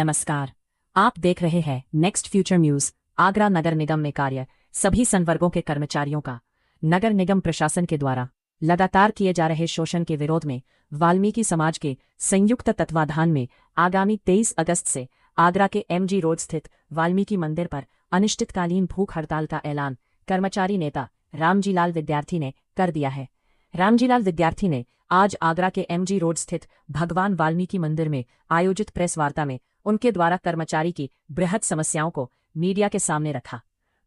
नमस्कार। आप देख रहे हैं नेक्स्ट फ्यूचर न्यूज। आगरा नगर निगम में कार्य सभी संवर्गों के कर्मचारियों का नगर निगम प्रशासन के द्वारा लगातार किए जा रहे शोषण के विरोध में वाल्मीकि समाज के संयुक्त तत्वाधान में आगामी 23 अगस्त से आगरा के MG रोड स्थित वाल्मीकि मंदिर पर अनिश्चितकालीन भूख हड़ताल का ऐलान कर्मचारी नेता रामजीलाल विद्यार्थी ने कर दिया है। रामजीलाल विद्यार्थी ने आज आगरा के MG रोड स्थित भगवान वाल्मीकि मंदिर में आयोजित प्रेस वार्ता में उनके द्वारा कर्मचारी की बृहद समस्याओं को मीडिया के सामने रखा।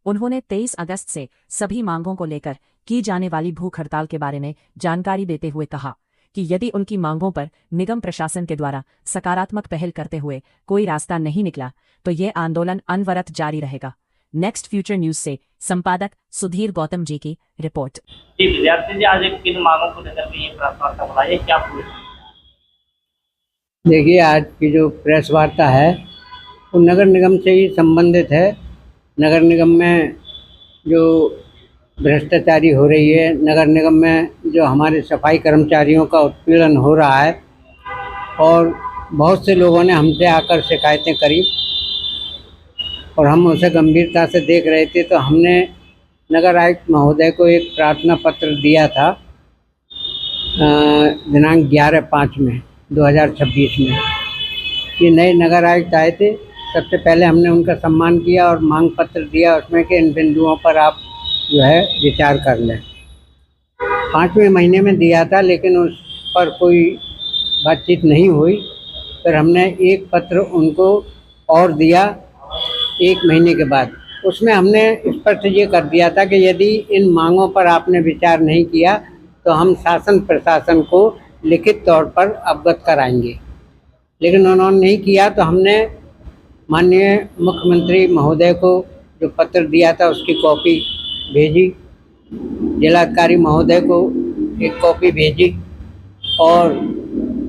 उन्होंने 23 अगस्त से सभी मांगों को लेकर की जाने वाली भूख हड़ताल के बारे में जानकारी देते हुए कहा कि यदि उनकी मांगों पर निगम प्रशासन के द्वारा सकारात्मक पहल करते हुए कोई रास्ता नहीं निकला तो ये आंदोलन अनवरत जारी रहेगा। नेक्स्ट फ्यूचर न्यूज से संपादक सुधीर गौतम जी की रिपोर्ट। जी विद्यार्थी जी, आज एक किन मांगों को लेकर के ये प्रेस वार्ता बुलाई, क्या पूरी? देखिए, आज की जो प्रेस वार्ता है वो नगर निगम से ही संबंधित है। नगर निगम में जो भ्रष्टाचारी हो रही है, नगर निगम में जो हमारे सफाई कर्मचारियों का उत्पीड़न हो रहा है और बहुत से लोगों ने हमसे आकर शिकायतें करी और हम उसे गंभीरता से देख रहे थे, तो हमने नगर आयुक्त महोदय को एक प्रार्थना पत्र दिया था दिनांक 11/5 में 2026 में। ये नए नगर आयुक्त आए थे, सबसे पहले हमने उनका सम्मान किया और मांग पत्र दिया उसमें कि इन बिंदुओं पर आप जो है विचार कर लें। 5वें महीने में दिया था लेकिन उस पर कोई बातचीत नहीं हुई। फिर हमने एक पत्र उनको और दिया 1 महीने के बाद। उसमें हमने स्पष्ट ये कर दिया था कि यदि इन मांगों पर आपने विचार नहीं किया तो हम शासन प्रशासन को लिखित तौर पर अवगत कराएंगे। लेकिन उन्होंने नहीं किया, तो हमने माननीय मुख्यमंत्री महोदय को जो पत्र दिया था उसकी कॉपी भेजी, जिलाधिकारी महोदय को एक कॉपी भेजी और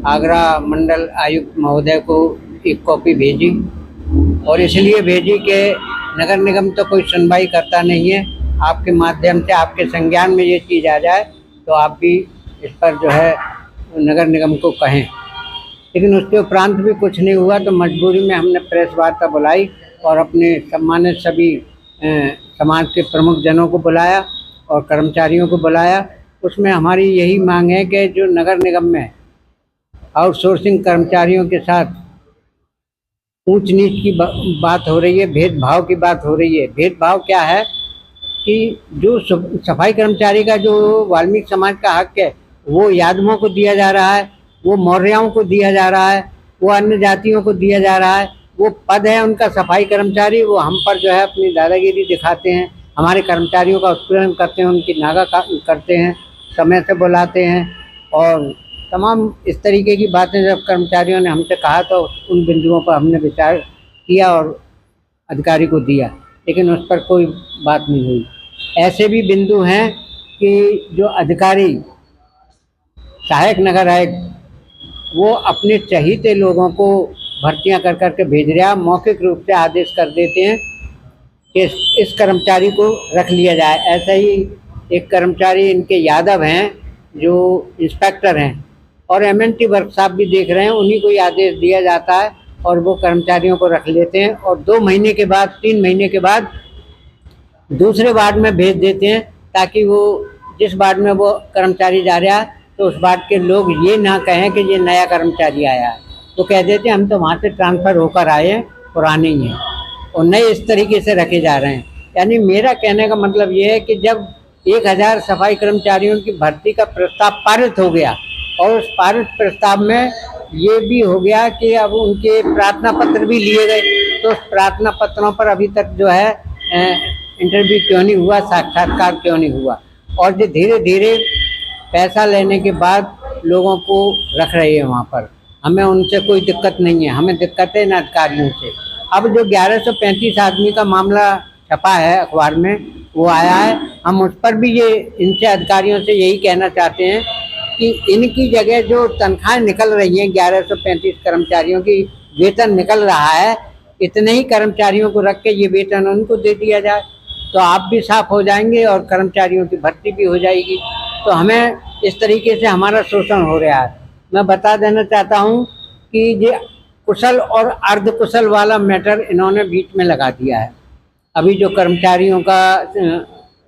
आगरा मंडल आयुक्त महोदय को एक कॉपी भेजी। और इसलिए भेजी कि नगर निगम तो कोई सुनवाई करता नहीं है, आपके माध्यम से आपके संज्ञान में ये चीज़ आ जाए तो आप भी इस पर जो है नगर निगम को कहें। लेकिन उसके उपरांत भी कुछ नहीं हुआ, तो मजबूरी में हमने प्रेस वार्ता बुलाई और अपने सम्मानित सभी समाज के प्रमुख जनों को बुलाया और कर्मचारियों को बुलाया। उसमें हमारी यही मांग है कि जो नगर निगम में आउटसोर्सिंग कर्मचारियों के साथ ऊंच नीच की बात हो रही है, भेदभाव की बात हो रही है। भेदभाव क्या है कि जो सफाई कर्मचारी का जो वाल्मीकि समाज का हक है वो यादवों को दिया जा रहा है, वो मौर्यों को दिया जा रहा है, वो अन्य जातियों को दिया जा रहा है। वो पद है उनका सफाई कर्मचारी, वो हम पर जो है अपनी दादागिरी दिखाते हैं, हमारे कर्मचारियों का उत्पीड़न करते हैं, उनकी नागा करते हैं, समय से बुलाते हैं और तमाम इस तरीके की बातें जब कर्मचारियों ने हमसे कहा तो उन बिंदुओं पर हमने विचार किया और अधिकारी को दिया, लेकिन उस पर कोई बात नहीं हुई। ऐसे भी बिंदु हैं कि जो अधिकारी सहायक नगर आयुक्त वो अपने चहीते लोगों को भर्तियां कर करके भेज रहा, मौखिक रूप से आदेश कर देते हैं कि इस कर्मचारी को रख लिया जाए। ऐसा ही एक कर्मचारी इनके यादव हैं जो इंस्पेक्टर हैं और MNT वर्क साहब भी देख रहे हैं, उन्हीं को ही आदेश दिया जाता है और वो कर्मचारियों को रख लेते हैं और 2 महीने के बाद 3 महीने के बाद दूसरे वार्ड में भेज देते हैं, ताकि वो जिस वार्ड में वो कर्मचारी जा रहा है तो उस वार्ड के लोग ये ना कहें कि ये नया कर्मचारी आया है। तो कह देते हैं हम तो वहाँ से ट्रांसफ़र होकर आए हैं, पुराने ही हैं, और नए इस तरीके से रखे जा रहे हैं। यानी मेरा कहने का मतलब ये है कि जब 1000 सफाई कर्मचारियों की भर्ती का प्रस्ताव पारित हो गया और उस पारित प्रस्ताव में ये भी हो गया कि अब उनके प्रार्थना पत्र भी लिए गए, तो उस प्रार्थना पत्रों पर अभी तक जो है इंटरव्यू क्यों नहीं हुआ, साक्षात्कार क्यों नहीं हुआ। और जो धीरे धीरे पैसा लेने के बाद लोगों को रख रहे हैं वहाँ पर, हमें उनसे कोई दिक्कत नहीं है, हमें दिक्कत है इन अधिकारियों से। अब जो 1135 आदमी का मामला छपा है अखबार में वो आया है, हम उस पर भी ये इनसे अधिकारियों से यही कहना चाहते हैं कि इनकी जगह जो तनख्वाहें निकल रही हैं 1135 कर्मचारियों की वेतन निकल रहा है, इतने ही कर्मचारियों को रख के ये वेतन उनको दे दिया जाए तो आप भी साफ हो जाएंगे और कर्मचारियों की भर्ती भी हो जाएगी। तो हमें इस तरीके से हमारा शोषण हो रहा है। मैं बता देना चाहता हूँ कि ये कुशल और अर्धकुशल वाला मैटर इन्होंने बीच में लगा दिया है। अभी जो कर्मचारियों का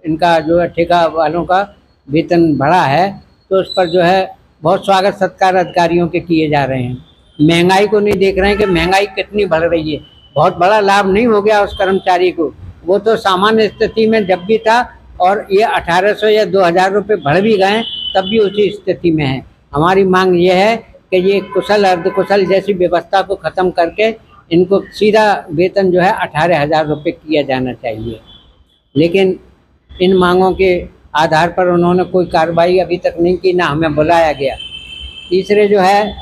इनका जो है ठेका वालों का वेतन बढ़ा है, तो उस पर जो है बहुत स्वागत सत्कार अधिकारियों के किए जा रहे हैं। महंगाई को नहीं देख रहे हैं कि महंगाई कितनी बढ़ रही है। बहुत बड़ा लाभ नहीं हो गया उस कर्मचारी को, वो तो सामान्य स्थिति में जब भी था, और ये 1800 या 2000 रुपये बढ़ भी गए तब भी उसी स्थिति में है। हमारी मांग ये है कि ये कुशल अर्धकुशल जैसी व्यवस्था को ख़त्म करके इनको सीधा वेतन जो है 18,000 रुपये किया जाना चाहिए। लेकिन इन मांगों के आधार पर उन्होंने कोई कार्रवाई अभी तक नहीं की, ना हमें बुलाया गया। तीसरे जो है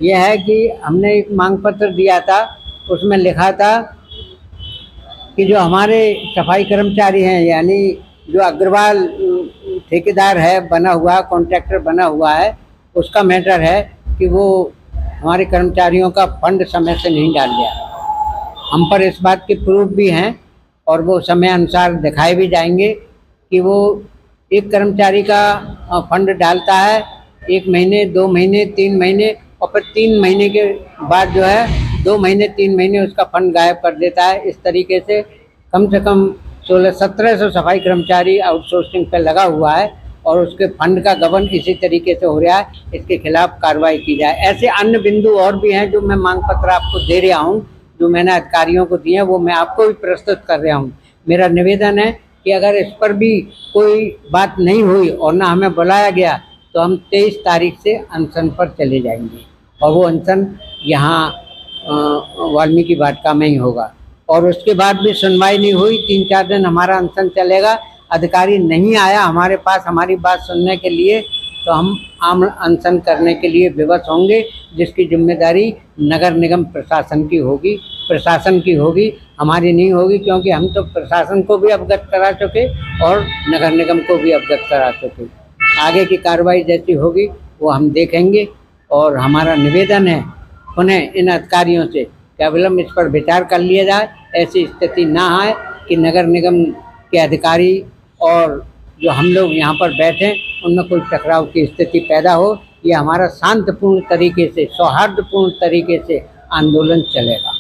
यह है कि हमने एक मांग पत्र दिया था, उसमें लिखा था कि जो हमारे सफाई कर्मचारी हैं, यानी जो अग्रवाल ठेकेदार है बना हुआ, कॉन्ट्रैक्टर बना हुआ है, उसका मैटर है कि वो हमारे कर्मचारियों का फंड समय से नहीं डाल गया। हम पर इस बात के प्रूफ भी हैं और वो समय अनुसार दिखाए भी जाएंगे कि वो एक कर्मचारी का फंड डालता है 1 महीने, 2 महीने, 3 महीने, और फिर 3 महीने के बाद जो है 2 महीने 3 महीने उसका फंड गायब कर देता है। इस तरीके से कम 1600-1700 सफाई कर्मचारी आउटसोर्सिंग पर लगा हुआ है और उसके फंड का गबन इसी तरीके से हो रहा है। इसके खिलाफ कार्रवाई की जाए। ऐसे अन्य बिंदु और भी हैं जो मैं मांग पत्र आपको दे रहा हूँ, जो मैंने अधिकारियों को दिए हैं, वो मैं आपको भी प्रस्तुत कर रहा हूँ। मेरा निवेदन है कि अगर इस पर भी कोई बात नहीं हुई और ना हमें बुलाया गया तो हम 23 तारीख से अनशन पर चले जाएंगे, और वो अनशन यहाँ वाल्मीकि वाटिका में ही होगा। और उसके बाद भी सुनवाई नहीं हुई, 3-4 दिन हमारा अनशन चलेगा, अधिकारी नहीं आया हमारे पास हमारी बात सुनने के लिए, तो हम आम अनशन करने के लिए विवश होंगे, जिसकी जिम्मेदारी नगर निगम प्रशासन की होगी, हमारी नहीं होगी, क्योंकि हम तो प्रशासन को भी अवगत करा चुके और नगर निगम को भी अवगत करा चुके। आगे की कार्रवाई जैसी होगी वो हम देखेंगे। और हमारा निवेदन है उन्हें इन अधिकारियों से कि अविलंब इस पर विचार कर लिया जाए, ऐसी स्थिति ना आए कि नगर निगम के अधिकारी और जो हम लोग यहाँ पर बैठे उनमें कोई टकराव की स्थिति पैदा हो। ये हमारा शांतिपूर्ण तरीके से, सौहार्दपूर्ण तरीके से आंदोलन चलेगा।